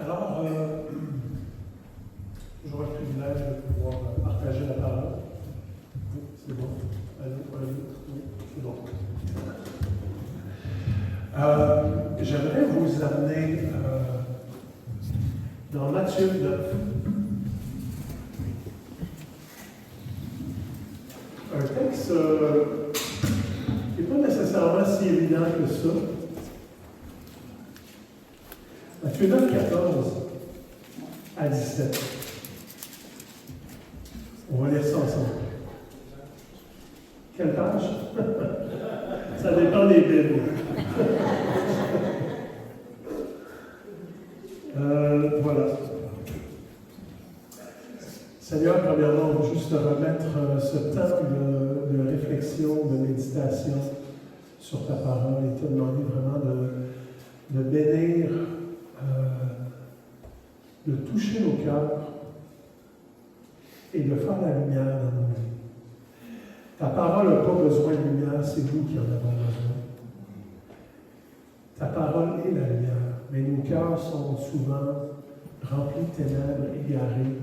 Alors, toujours un privilège de pouvoir partager la parole. Oui, c'est bon. Allô, oui, c'est bon. J'aimerais vous amener dans Matthieu 9. Un texte qui n'est pas nécessairement si évident que ça. Matthieu 9, 14 à 17. On va lire ça ensemble. Quelle page? Ça dépend des Bibles. Voilà. Seigneur, premièrement, on veut juste te remettre ce temps de réflexion, de méditation sur ta parole et te demander vraiment de bénir, de toucher nos cœurs et de faire la lumière dans nos vies. Ta parole n'a pas besoin de lumière, c'est nous qui en avons besoin. Ta parole est la lumière, mais nos cœurs sont souvent remplis de ténèbres, égarés,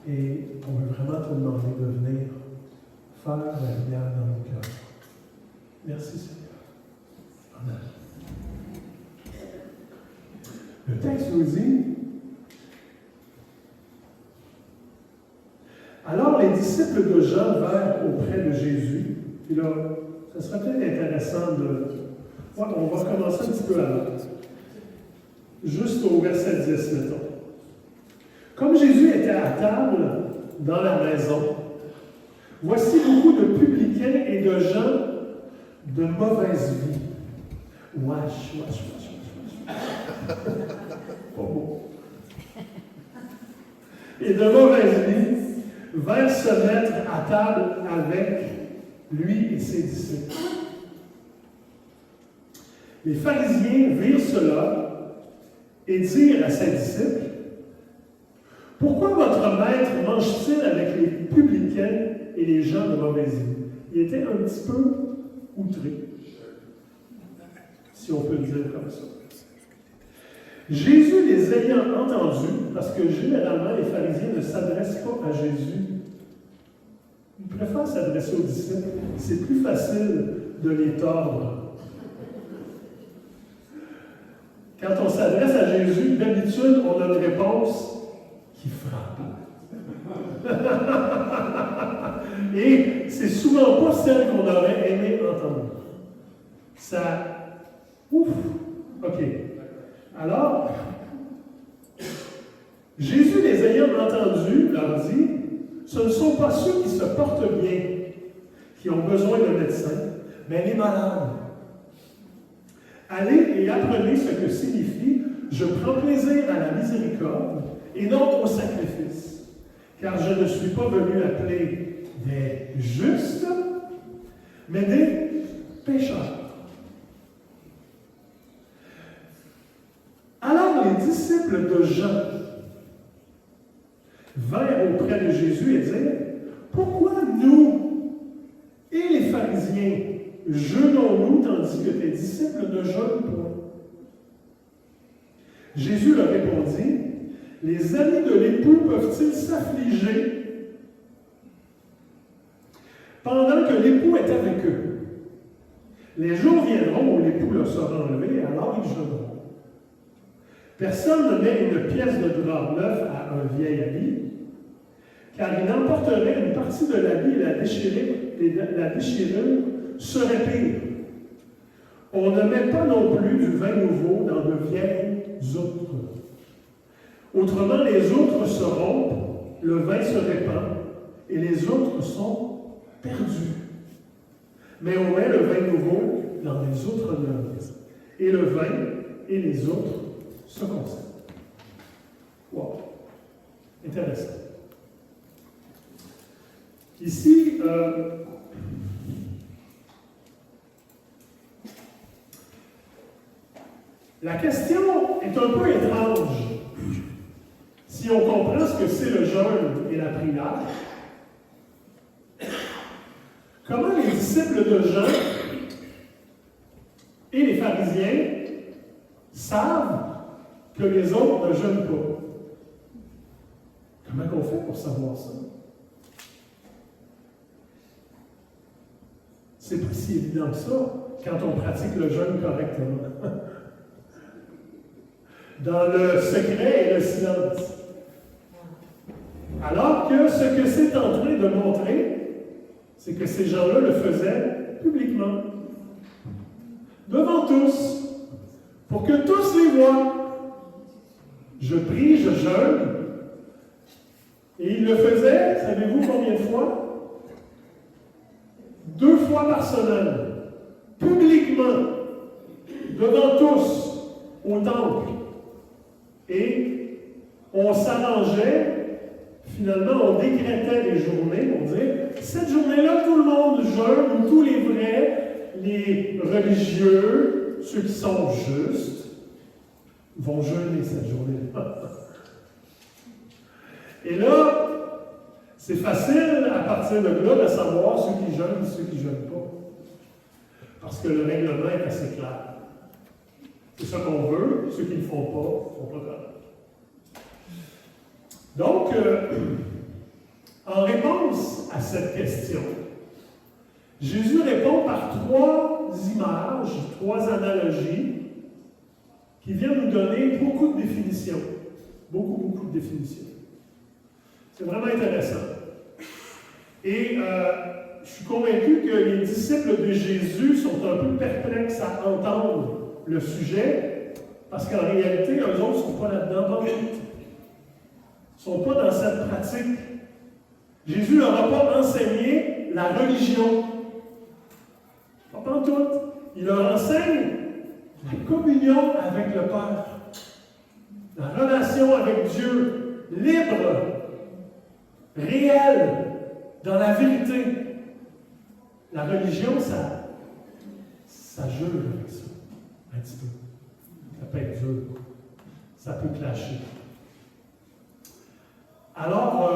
et on veut vraiment te demander de venir faire la lumière dans nos cœurs. Merci Seigneur. Amen. Le texte nous dit: alors les disciples de Jean vinrent auprès de Jésus. Puis là, ça serait peut-être intéressant de... Ouais, on va recommencer un petit peu avant. Juste au verset 10, mettons. Comme Jésus était à table dans la maison, voici beaucoup de publicains et de gens de mauvaise vie. Wesh. Pas beau. Et de mauvaise vie vinrent se mettre à table avec lui et ses disciples. Les pharisiens virent cela et dirent à ses disciples: pourquoi votre maître mange-t-il avec les publicains et les gens de mauvaise vie? Il était un petit peu outré, si on peut le dire comme ça. Jésus les ayant entendus, parce que généralement les pharisiens ne s'adressent pas à Jésus, ils préfèrent s'adresser aux disciples, c'est plus facile de les tordre. Quand on s'adresse à Jésus, d'habitude, on a une réponse qui frappe. Et c'est souvent pas celle qu'on aurait aimé entendre. Ça... Ouf! OK. Alors, Jésus, les ayant entendus, leur dit: ce ne sont pas ceux qui se portent bien qui ont besoin d'un médecin, mais les malades. Allez et apprenez ce que signifie « je prends plaisir à la miséricorde et non au sacrifice, car je ne suis pas venu appeler des justes, mais des pécheurs. » Alors les disciples de Jean vinrent auprès de Jésus et dirent: pourquoi nous et les pharisiens jeûnons-nous tandis que tes disciples ne jeûnent point? Jésus leur répondit: les amis de l'époux peuvent-ils s'affliger pendant que l'époux est avec eux? Les jours viendront où l'époux leur sera enlevé, et alors ils jeûneront. Personne ne met une pièce de drap neuf à un vieil habit, car il emporterait une partie de l'habit et la déchirure serait pire. On ne met pas non plus du vin nouveau dans de vieilles outres. Autrement, les outres se rompent, le vin se répand, et les outres sont perdues. Mais on met le vin nouveau dans des outres neuves, et le vin et les outres se conservent. Wow! Intéressant. Ici, la question est un peu étrange si on comprend ce que c'est le jeûne et la prière. Comment les disciples de Jean et les pharisiens savent que les autres ne jeûnent pas. Comment on fait pour savoir ça? C'est pas si évident que ça quand on pratique le jeûne correctement. Dans le secret et le silence. Alors que ce que c'est en train de montrer, c'est que ces gens-là le faisaient publiquement. Devant tous. Pour que tous les voient. Je prie, je jeûne. Et il le faisait, savez-vous combien de fois? 2 fois par semaine. Publiquement. Devant tous. Au temple. Et on s'arrangeait. Finalement, on décrétait les journées, on disait, cette journée-là, tout le monde jeûne, ou tous les vrais, les religieux, ceux qui sont justes, vont jeûner cette journée-là. Et là, c'est facile à partir de là de savoir ceux qui jeûnent et ceux qui ne jeûnent pas. Parce que le règlement est assez clair. C'est ça qu'on veut, ceux qui ne le font pas, ne font pas correct. Donc, en réponse à cette question, Jésus répond par 3 images, 3 analogies qui viennent nous donner beaucoup de définitions. Beaucoup de définitions. C'est vraiment intéressant. Et je suis convaincu que les disciples de Jésus sont un peu perplexes à entendre le sujet, parce qu'en réalité, eux autres ne sont pas là-dedans, pas vite. Ils ne sont pas dans cette pratique. Jésus ne leur a pas enseigné la religion. Pas en tout. Il leur enseigne la communion avec le Père. La relation avec Dieu, libre, réelle, dans la vérité. La religion, ça jure avec ça. Un petit peu. Ça peut être dur. Ça peut clasher. Alors,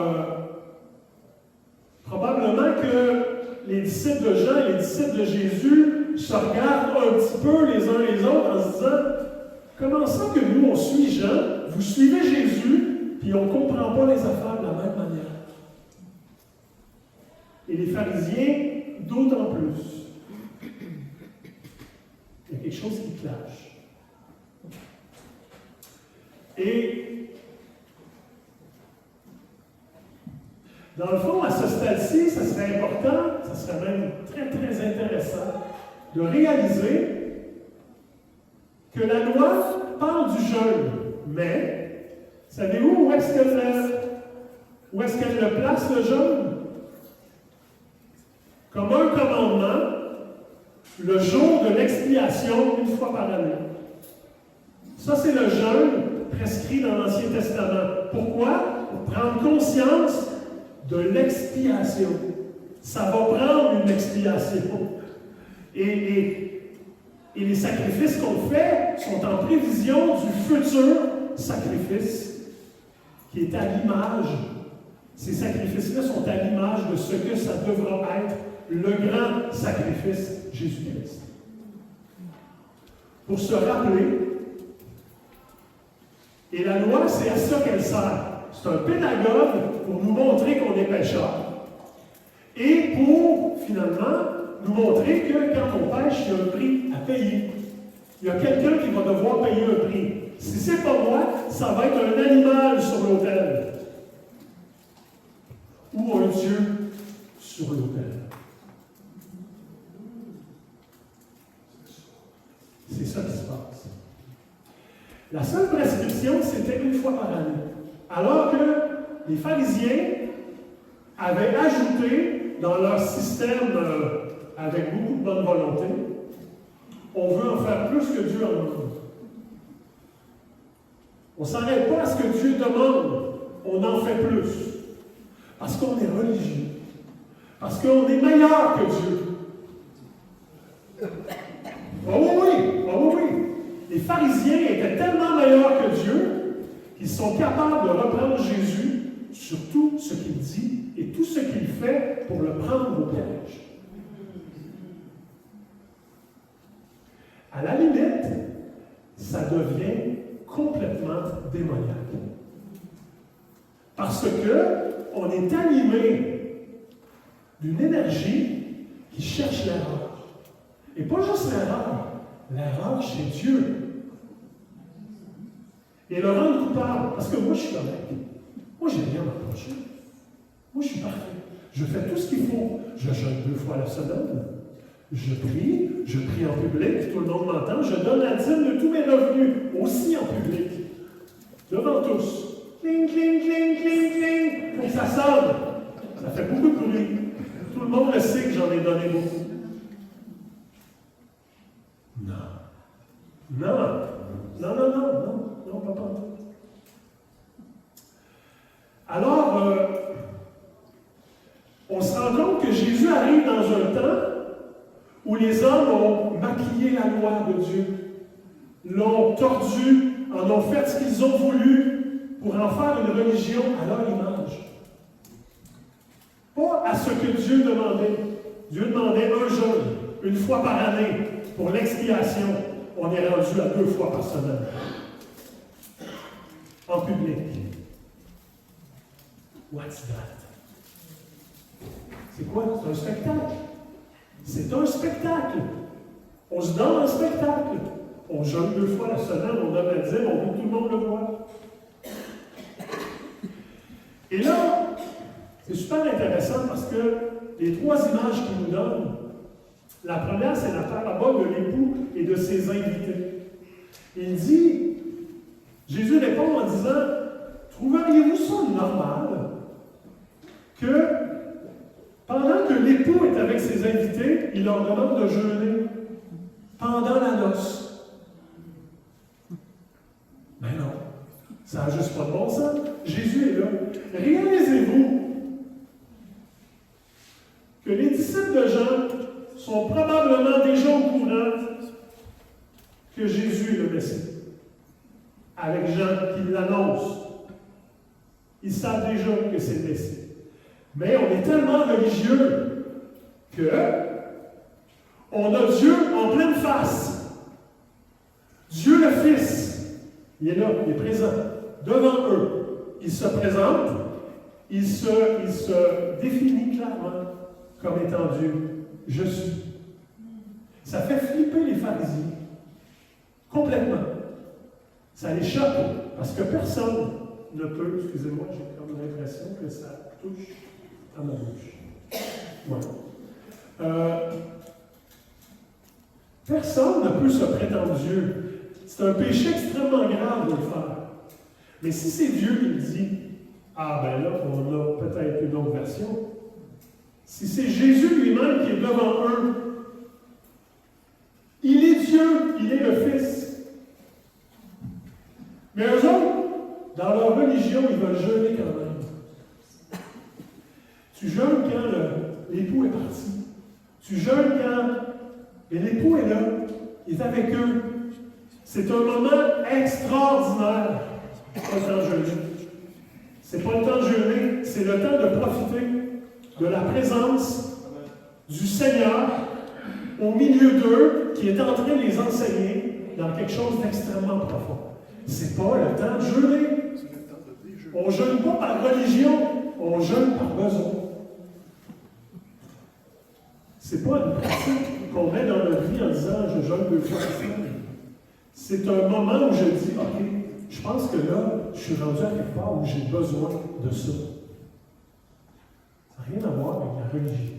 probablement que les disciples de Jean et les disciples de Jésus se regardent un petit peu les uns les autres en se disant, comment ça que nous, on suit Jean, vous suivez Jésus, puis on ne comprend pas les affaires de la même manière. Et les pharisiens, d'autant plus. Il y a quelque chose qui clash. Et dans le fond, à ce stade-ci, ça serait important, ça serait même très, très intéressant de réaliser que la loi parle du jeûne, mais savez-vous où est-ce qu'elle le place, le jeûne? Comme un commandement, le jour de l'expiation, 1 fois par année. Ça, c'est le jeûne prescrit dans l'Ancien Testament. Pourquoi? Pour prendre conscience de l'expiation. Ça va prendre une expiation. Et les sacrifices qu'on fait sont en prévision du futur sacrifice qui est à l'image. Ces sacrifices-là sont à l'image de ce que ça devra être, le grand sacrifice Jésus-Christ. Pour se rappeler, et la loi, c'est à ça qu'elle sert. C'est un pédagogue pour nous montrer qu'on est pécheurs et pour, finalement, nous montrer que quand on pêche, il y a un prix à payer. Il y a quelqu'un qui va devoir payer un prix. Si ce n'est pas moi, ça va être un animal sur l'autel. Ou un Dieu sur l'autel. C'est ça qui se passe. La seule prescription, c'était 1 fois par année. Alors que les pharisiens avaient ajouté dans leur système, avec beaucoup de bonne volonté, on veut en faire plus que Dieu en demande. On ne s'arrête pas à ce que Dieu demande, on en fait plus. Parce qu'on est religieux. Parce qu'on est meilleur que Dieu. Oh oui! Les pharisiens étaient tellement meilleurs que Dieu qu'ils sont capables de reprendre Jésus sur tout ce qu'il dit et tout ce qu'il fait pour le prendre au piège. À la limite, ça devient complètement démoniaque. Parce que on est animé d'une énergie qui cherche l'erreur. Et pas juste l'erreur chez Dieu. Et le rendre coupable, parce que moi je suis correct. Moi j'ai rien à m'approcher. Moi je suis parfait. Je fais tout ce qu'il faut. Je jeûne 2 fois la semaine. Je prie en public, tout le monde m'entend. Je donne la dîme de tous mes revenus, aussi en public. Devant tous. Cling, cling, cling, cling, cling. Faut que ça sonne. Ça fait beaucoup de bruit. Tout le monde le sait que j'en ai donné beaucoup. Non, pas tout. Alors, on se rend compte que Jésus arrive dans un temps où les hommes ont maquillé la loi de Dieu, l'ont tordue, en ont fait ce qu'ils ont voulu pour en faire une religion à leur image. Pas à ce que Dieu demandait. Dieu demandait un jeûne, 1 fois par année, pour l'expiation. On est rendu à 2 fois par semaine. En public. What's that? C'est quoi? C'est un spectacle. C'est un spectacle. On se donne un spectacle. On jeûne 2 fois la semaine, on donne la dîme, on veut que tout le monde le voit. Et là, c'est super intéressant parce que les 3 images qu'il nous donne, la première, c'est la parabole de l'époux et de ses invités. Il dit, Jésus répond en disant, trouveriez-vous ça normal que pendant que l'époux est avec ses invités, il leur demande de jeûner pendant la noce? Mais non, ça n'a juste pas de bon sens. Jésus est là. Réalisez-vous que les disciples de Jean sont probablement déjà au courant que Jésus est le Messie. Avec Jean qui l'annonce. Ils savent déjà que c'est le Messie. Mais on est tellement religieux que on a Dieu en pleine face. Dieu le Fils, il est là, il est présent, devant eux. Il se présente, il se définit clairement comme étant Dieu. Je suis. Ça fait flipper les pharisiens. Complètement. Ça les choque, parce que personne ne peut, excusez-moi, j'ai comme l'impression que ça touche à ma bouche. Voilà. Personne ne peut se prétendre Dieu. C'est un péché extrêmement grave de le faire. Mais si c'est Dieu qui le dit, ah ben là, on a peut-être une autre version. Si c'est Jésus lui-même qui est devant eux, il est Dieu, il est le Fils. Mais eux autres, dans leur religion, ils veulent jeûner quand même. Tu jeûnes quand l'époux est parti. Tu jeûnes quand... Et l'époux est là. Il est avec eux. C'est un moment extraordinaire. C'est pas le temps de jeûner. C'est pas le temps de jeûner, c'est le temps de profiter de la présence du Seigneur au milieu d'eux qui est en train de les enseigner dans quelque chose d'extrêmement profond. C'est pas le temps de jeûner. On ne jeûne pas par religion, on jeûne par besoin. C'est pas une pratique qu'on met dans notre vie en disant « je jeûne 2 fois par semaine ». C'est un moment où je dis « OK, je pense que là, je suis rendu à quelque part où j'ai besoin de ça ». Ça n'a rien à voir avec la religion.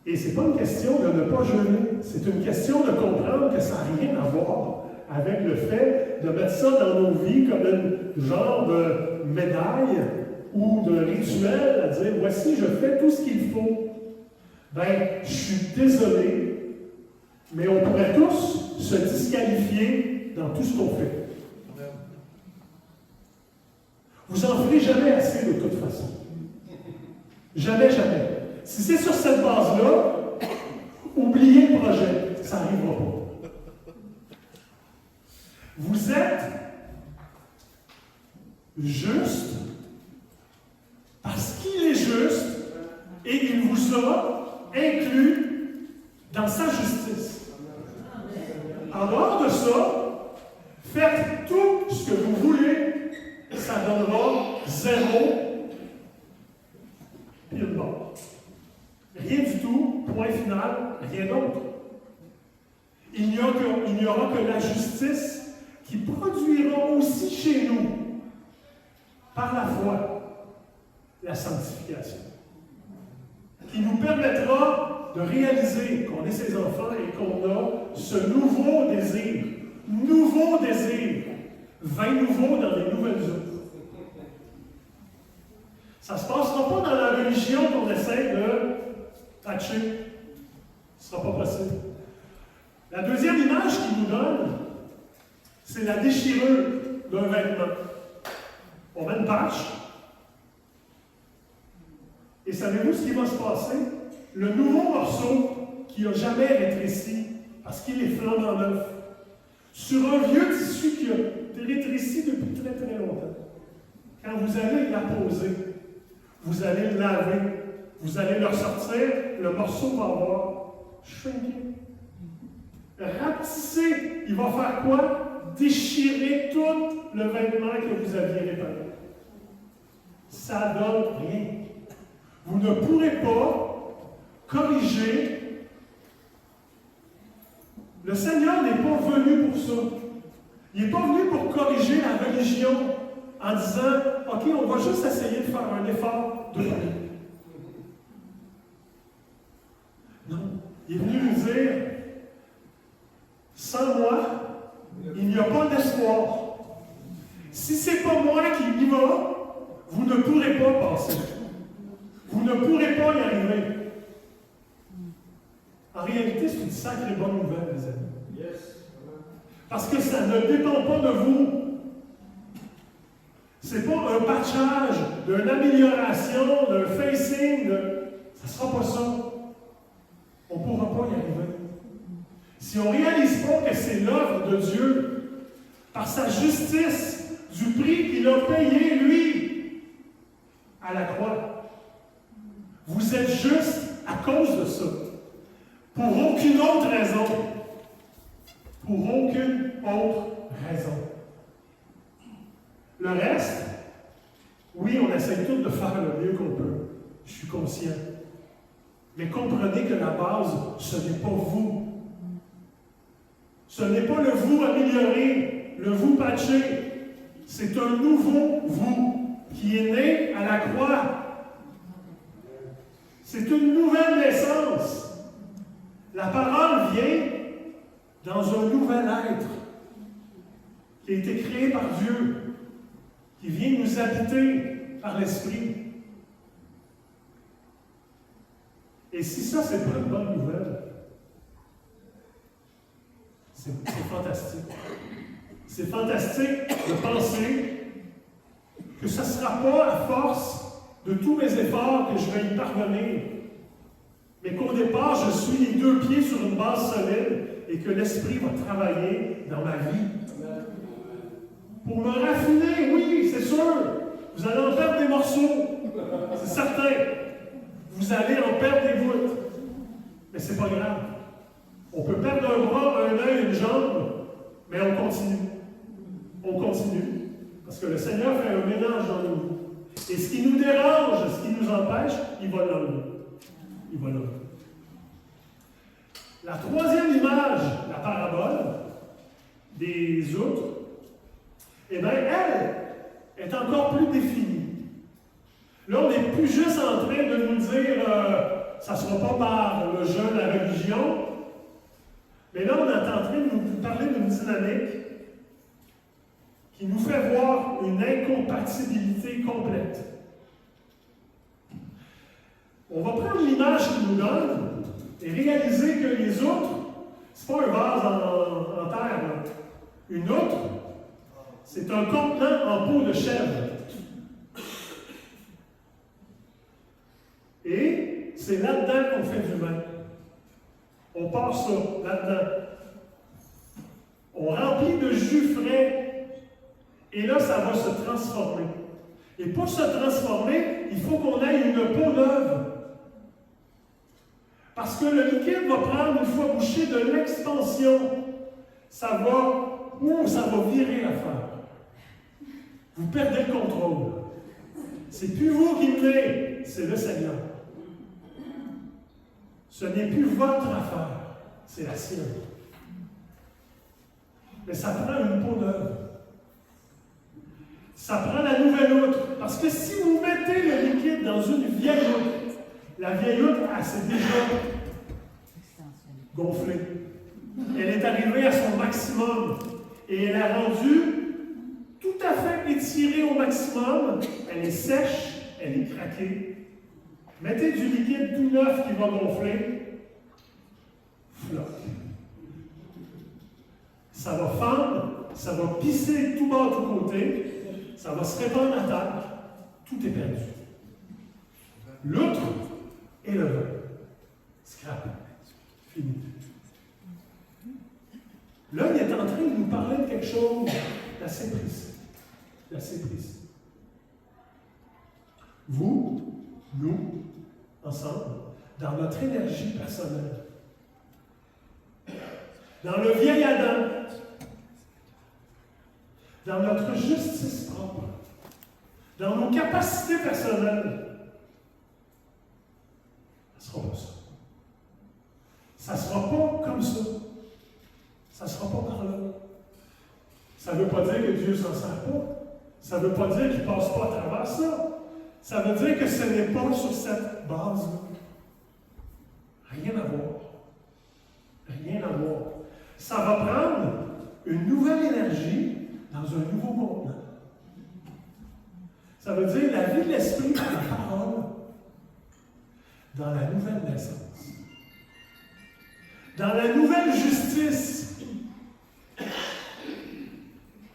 Et ce n'est pas une question de ne pas jeûner, c'est une question de comprendre que ça n'a rien à voir avec le fait de mettre ça dans nos vies comme un genre de médaille ou de rituel à dire « voici, je fais tout ce qu'il faut ». Ben, je suis désolé, mais on pourrait tous se disqualifier dans tout ce qu'on fait. Vous n'en ferez jamais assez de toute façon. Jamais, jamais. Si c'est sur cette base-là, oubliez le projet. Ça n'arrivera pas. Vous êtes juste parce qu'il est juste et il vous a inclus dans sa justice. En dehors de ça, faites tout ce que vous voulez, ça donnera 0 puis une barre. Rien du tout, point final, rien d'autre. Il n'y aura que la justice qui produira aussi chez nous, par la foi, la sanctification, qui nous permettra de réaliser qu'on est ses enfants et qu'on a ce nouveau désir, vin nouveau dans les nouvelles œuvres. Ça ne se passera pas dans la religion qu'on essaie de patcher. Ce ne sera pas possible. La deuxième image qu'il nous donne, c'est la déchirure d'un vêtement. On met une patch. Et savez-vous ce qui va se passer? Le nouveau morceau qui n'a jamais rétréci, parce qu'il est flambant neuf, sur un vieux tissu qui a rétréci depuis très très longtemps. Quand vous allez l'apposer, vous allez le laver, vous allez le ressortir, le morceau va avoir shrinké. Rapetissé, il va faire quoi? Déchirer tout le vêtement que vous aviez réparé. Ça ne donne rien. Vous ne pourrez pas corriger. Le Seigneur n'est pas venu pour ça. Il n'est pas venu pour corriger la religion en disant « OK, on va juste essayer de faire un effort de plus. » Non. Il est venu nous dire « Sans moi, il n'y a pas d'espoir. Si ce n'est pas moi qui y va, vous ne pourrez pas passer. Vous ne pourrez pas y arriver. » En réalité, c'est une sacrée bonne nouvelle, les amis. Yes. Parce que ça ne dépend pas de vous. Ce n'est pas un patchage, d'une amélioration, d'un facing. Ça ne sera pas ça. On ne pourra pas y arriver. Si on ne réalise pas que c'est l'œuvre de Dieu, par sa justice, du prix qu'il a payé, lui, à la croix, vous êtes juste à cause de ça. Pour aucune autre raison. Pour aucune autre raison. Le reste, oui, on essaie tous de faire le mieux qu'on peut. Je suis conscient. Mais comprenez que la base, ce n'est pas vous. Ce n'est pas le vous amélioré, le vous patché. C'est un nouveau vous qui est né à la croix. C'est une nouvelle naissance. La parole vient dans un nouvel être qui a été créé par Dieu, qui vient nous habiter par l'Esprit. Et si ça, c'est pas une bonne nouvelle, c'est fantastique. C'est fantastique de penser que ce ne sera pas à force de tous mes efforts que je vais y parvenir, mais qu'au départ, je suis les deux pieds sur une base solide et que l'Esprit va travailler dans ma vie. Pour me raffiner, oui, c'est sûr. Vous allez en perdre des morceaux. C'est certain. Vous allez en perdre des bouts. Mais c'est pas grave. On peut perdre un bras, un œil, une jambe, mais on continue. On continue. Parce que le Seigneur fait un ménage dans nous. Et ce qui nous dérange, ce qui nous empêche, il va l'enlever. Il va l'enlever. La troisième image, la parabole des outres, eh bien, elle est encore plus définie. Là, on n'est plus juste en train de nous dire ça ne sera pas par le jeu de la religion, mais là, on est en train de nous parler d'une dynamique qui nous fait voir une incompatibilité complète. On va prendre l'image qu'il nous donne et réaliser que les outres, ce n'est pas un vase en terre. Là. Une outre, c'est un contenant en peau de chèvre. Et c'est là-dedans qu'on fait du vin. On passe ça là-dedans. On remplit de jus frais. Et là, ça va se transformer. Et pour se transformer, il faut qu'on ait une peau neuve. Parce que le liquide va prendre, une fois bouché, de l'expansion. ça va virer l'affaire. Vous perdez le contrôle. C'est plus vous qui menez, c'est le Seigneur. Ce n'est plus votre affaire, c'est la sienne. Mais ça prend une peau neuve. Ça prend la nouvelle outre. Parce que si vous mettez le liquide dans une vieille outre, la vieille outre, elle s'est déjà gonflée. Elle est arrivée à son maximum. Et elle a rendu tout à fait étirée au maximum. Elle est sèche, elle est craquée. Mettez du liquide tout neuf qui va gonfler. Floc. Ça va fendre, ça va pisser tout bas, tout côté. Ça va se répandre à terre. Tout est perdu. L'outre et le vin. Scrap. Fini. Là, il est en train de nous parler de quelque chose d'assez précis. D'assez précis. Vous, nous, ensemble, dans notre énergie personnelle, dans le vieil Adam, dans notre justice propre, dans nos capacités personnelles, ça ne sera pas ça. Ça ne sera pas comme ça. Ça ne sera pas par là. Ça ne veut pas dire que Dieu ne s'en sert pas. Ça ne veut pas dire qu'il ne passe pas à travers ça. Ça veut dire que ce n'est pas sur cette base-là. Rien à voir. Rien à voir. Ça va prendre une nouvelle énergie dans un nouveau contenant. Ça veut dire la vie de l'esprit par la parole dans la nouvelle naissance. Dans la nouvelle justice.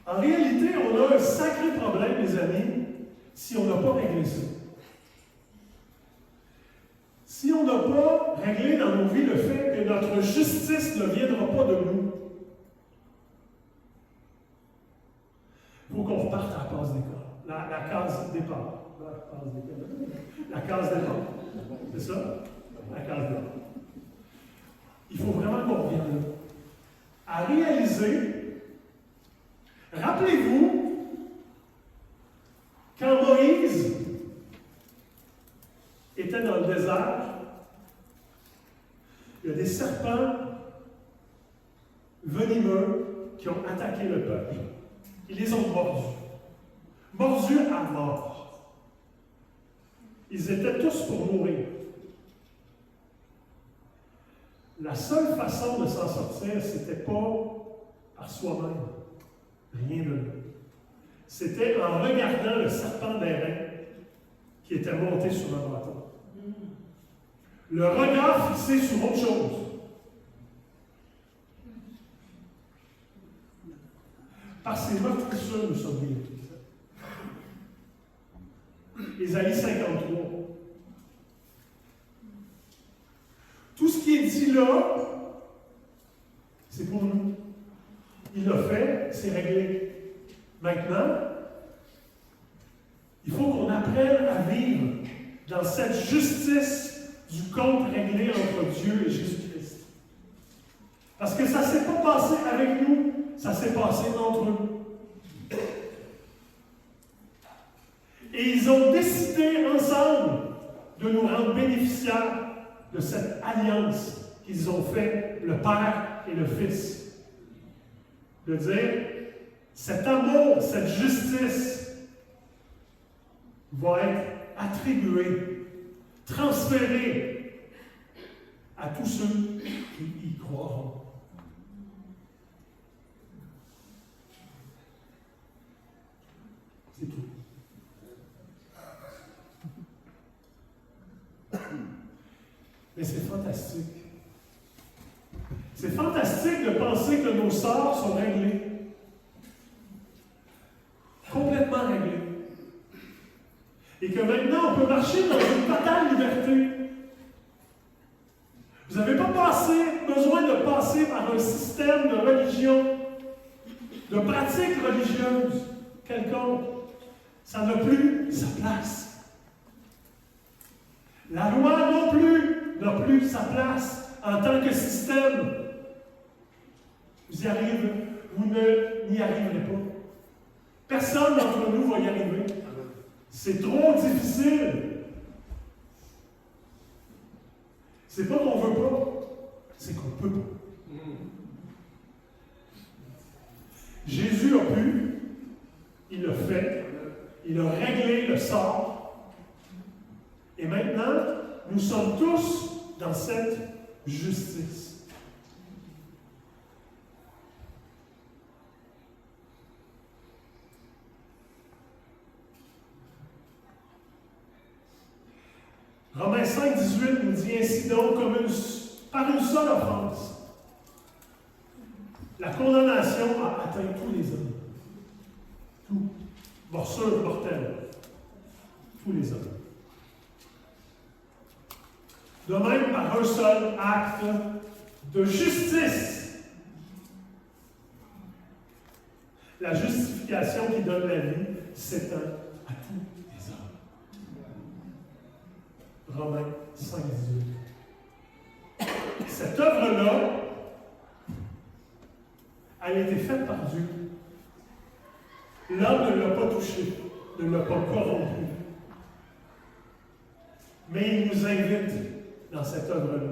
En réalité, on a un sacré problème, les amis, si on n'a pas réglé ça. Si on n'a pas réglé dans nos vies le fait que notre justice ne viendra pas de nous, il faut qu'on reparte à la case départ. La case départ. La case départ. C'est ça? La case départ. Il faut vraiment qu'on revienne là. À réaliser, rappelez-vous, quand Moïse était dans le désert, il y a des serpents venimeux qui ont attaqué le peuple. Ils les ont mordus. Mordus à mort. Ils étaient tous pour mourir. La seule façon de s'en sortir, ce n'était pas par soi-même. Rien de là. C'était en regardant le serpent d'airain qui était monté sur le bâton. Le regard fixé sur autre chose. Par ces meurtrissures, nous sommes guéris. Ésaïe 53. Tout ce qui est dit là, c'est pour nous. Il l'a fait, c'est réglé. Maintenant, il faut qu'on apprenne à vivre dans cette justice du compte réglé entre Dieu et Jésus-Christ. Parce que ça ne s'est pas passé avec nous, ça s'est passé entre eux. Et ils ont décidé ensemble de nous rendre bénéficiaires de cette alliance qu'ils ont fait, le Père et le Fils. De dire, cet amour, cette justice va être attribuée, transférée à tous ceux qui y croiront. C'est tout. Mais c'est fantastique. C'est fantastique de penser que nos sorts sont réglés. Complètement réglés. Et que maintenant, on peut marcher dans une totale liberté. Vous n'avez pas besoin de passer par un système de religion, de pratique religieuse quelconque. Ça n'a plus sa place. La loi non plus n'a plus sa place en tant que système. Vous y arrivez, vous n'y arriverez pas. Personne d'entre nous va y arriver. C'est trop difficile. C'est pas qu'on veut pas, c'est qu'on peut pas. Jésus a pu, il l'a fait, il a réglé le sort. Et maintenant, nous sommes tous dans cette justice. Romains 5, 18 nous dit ainsi donc, par une seule offense, la condamnation a atteint tous les hommes. Tout. Morsure mortelle. Tous les hommes. De même, par un seul acte de justice, la justification qui donne la vie s'étend à tous les hommes. Romains 5, 18. Cette œuvre-là, elle a été faite par Dieu. L'homme ne l'a pas touché, ne l'a pas corrompu. Mais il nous invite dans cette œuvre-là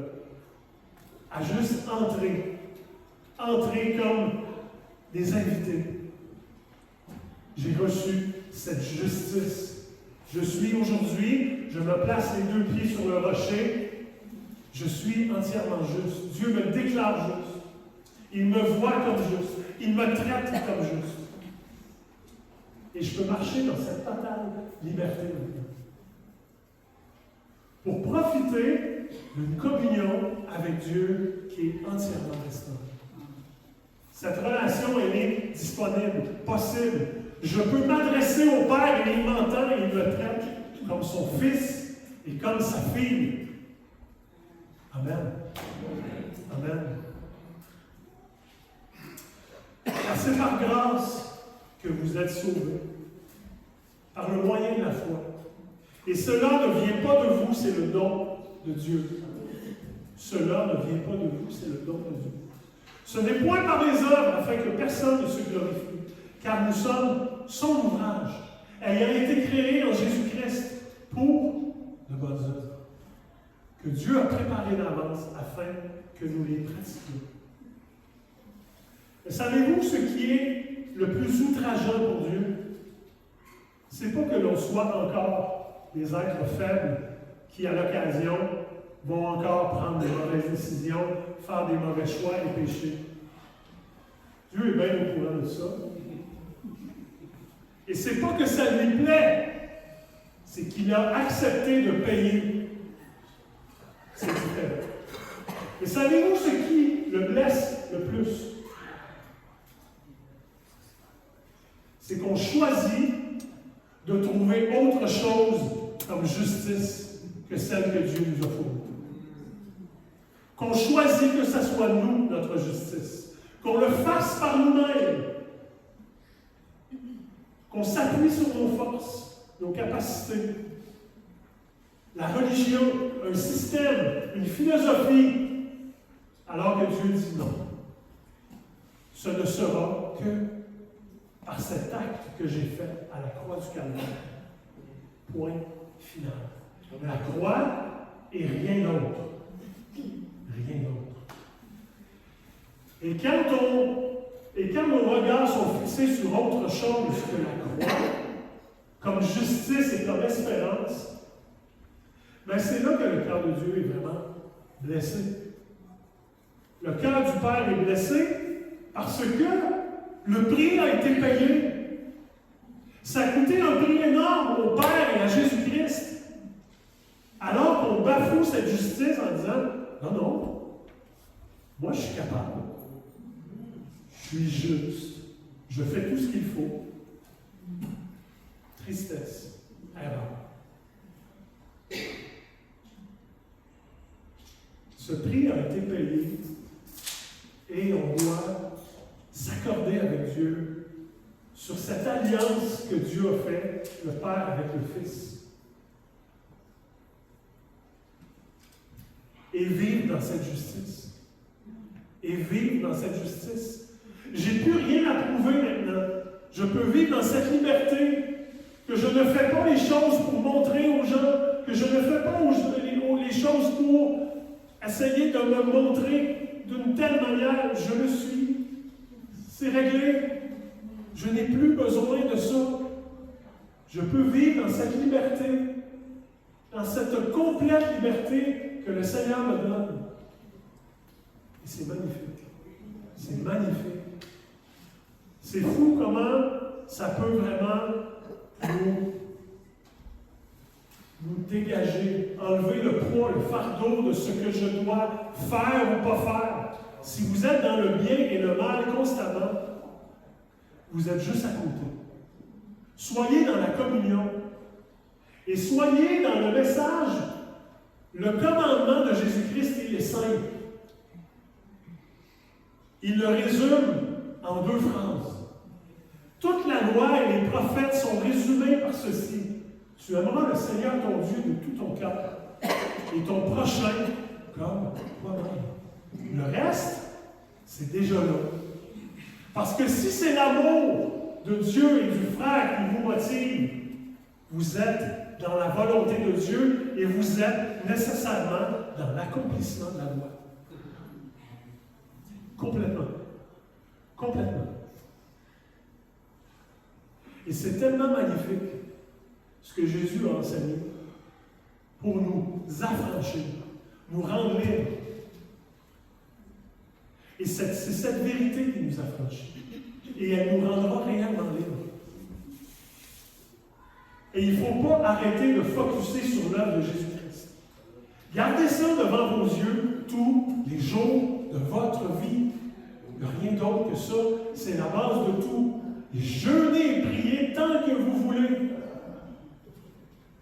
à juste entrer comme des invités. J'ai reçu cette justice. Je suis aujourd'hui, je me place les deux pieds sur le rocher, je suis entièrement juste. Dieu me déclare juste. Il me voit comme juste. Il me traite comme juste. Et je peux marcher dans cette totale liberté maintenant. Pour profiter d'une communion avec Dieu qui est entièrement restaurée. Cette relation, elle est disponible, possible. Je peux m'adresser au Père et il m'entend et il me traite comme son fils et comme sa fille. Amen. Amen. C'est par grâce que vous êtes sauvés, par le moyen de la foi. Et cela ne vient pas de vous, c'est le don de Dieu. Cela ne vient pas de vous, c'est le don de Dieu. Ce n'est point par les œuvres, afin que personne ne se glorifie, car nous sommes son ouvrage, ayant été créés en Jésus-Christ pour de bonnes œuvres, que Dieu a préparées d'avance afin que nous les pratiquions. Mais savez-vous ce qui est le plus outrageant pour Dieu? C'est pas que l'on soit encore des êtres faibles qui, à l'occasion, vont encore prendre des mauvaises décisions, faire des mauvais choix et pécher. Dieu est bien au courant de ça. Et c'est pas que ça lui plaît, c'est qu'il a accepté de payer. C'est différent. Et savez-vous ce qui le blesse le plus? C'est qu'on choisit de trouver autre chose comme justice que celle que Dieu nous a fournie. Qu'on choisit que ce soit nous, notre justice. Qu'on le fasse par nous-mêmes. Qu'on s'appuie sur nos forces, nos capacités. La religion, un système, une philosophie, alors que Dieu dit non. Ce ne sera que par cet acte que j'ai fait à la croix du Calvaire. Point final. La croix et rien d'autre. Rien d'autre. Et quand nos regards sont fixés sur autre chose que la croix, comme justice et comme espérance, bien c'est là que le cœur de Dieu est vraiment blessé. Le cœur du Père est blessé parce que le prix a été payé. Ça a coûté un prix énorme au Père et à Jésus-Christ. Alors qu'on bafoue cette justice en disant « Non, non, moi je suis capable. Je suis juste. Je fais tout ce qu'il faut. » Tristesse, erreur. Ce prix a été payé et on doit s'accorder avec Dieu sur cette alliance que Dieu a faite, le Père avec le Fils. Et vivre dans cette justice. Et vivre dans cette justice, J'ai plus rien à prouver maintenant. Je peux vivre dans cette liberté, que je ne fais pas les choses pour montrer aux gens, que je ne fais pas les choses pour essayer de me montrer d'une telle manière. Je le suis. C'est réglé. Je n'ai plus besoin de ça. Je peux vivre dans cette liberté, dans cette complète liberté que le Seigneur me donne. Et c'est magnifique. C'est magnifique. C'est fou comment ça peut vraiment nous dégager, enlever le poids, le fardeau de ce que je dois faire ou pas faire. Si vous êtes dans le bien et le mal constamment, vous êtes juste à côté. Soyez dans la communion et soyez dans le message. Le commandement de Jésus-Christ, il est simple. Il le résume en 2 phrases. Toute la loi et les prophètes sont résumés par ceci. Tu aimeras le Seigneur ton Dieu de tout ton cœur et ton prochain comme toi-même. Le reste, c'est déjà là. Parce que si c'est l'amour de Dieu et du frère qui vous motive, vous êtes dans la volonté de Dieu et vous êtes nécessairement dans l'accomplissement de la loi. Complètement. Complètement. Et c'est tellement magnifique ce que Jésus a enseigné pour nous affranchir, nous rendre libres. Et c'est cette vérité qui nous affranchit. Et elle nous rendra réellement libres. Et il ne faut pas arrêter de focusser sur l'œuvre de Jésus-Christ. Gardez ça devant vos yeux tous les jours de votre vie. Il n'y a rien d'autre que ça. C'est la base de tout. Et jeûnez et priez tant que vous voulez.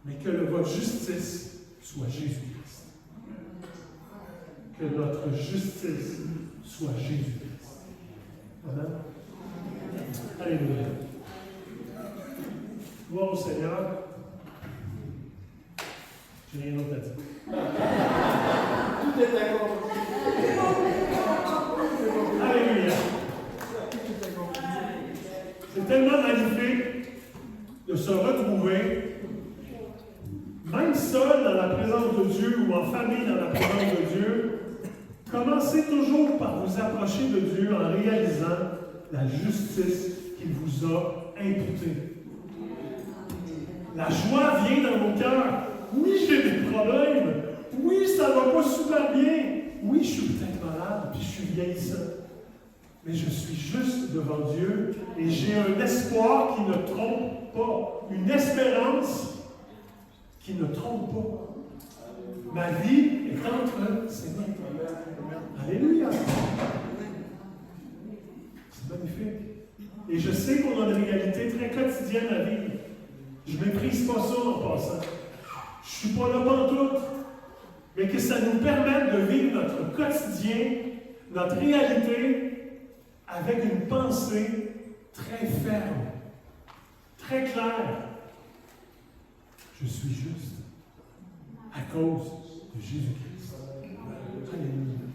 Mais que votre justice soit Jésus-Christ. Que notre justice soit Jésus-Christ. Amen. Alléluia. Gloire au Seigneur. J'ai rien d'autre à dire. Tout est d'accord. Alléluia. C'est tellement magnifique de se retrouver, même seul dans la présence de Dieu ou en famille dans la présence de Dieu. Commencez toujours par vous approcher de Dieu en réalisant la justice qu'il vous a imputée. La joie vient dans nos cœurs. Oui, j'ai des problèmes. Oui, ça ne va pas super bien. Oui, je suis peut-être malade, puis je suis vieillissant. Mais je suis juste devant Dieu et j'ai un espoir qui ne trompe pas. Une espérance qui ne trompe pas. Ma vie est entre ses mains. Alléluia. C'est magnifique. Et je sais qu'on a une réalité très quotidienne à vivre. Je ne méprise pas ça en passant. Je ne suis pas là pantoute. Mais que ça nous permette de vivre notre quotidien, notre réalité, avec une pensée très ferme, très claire. Je suis juste à cause de Jésus-Christ. Alléluia.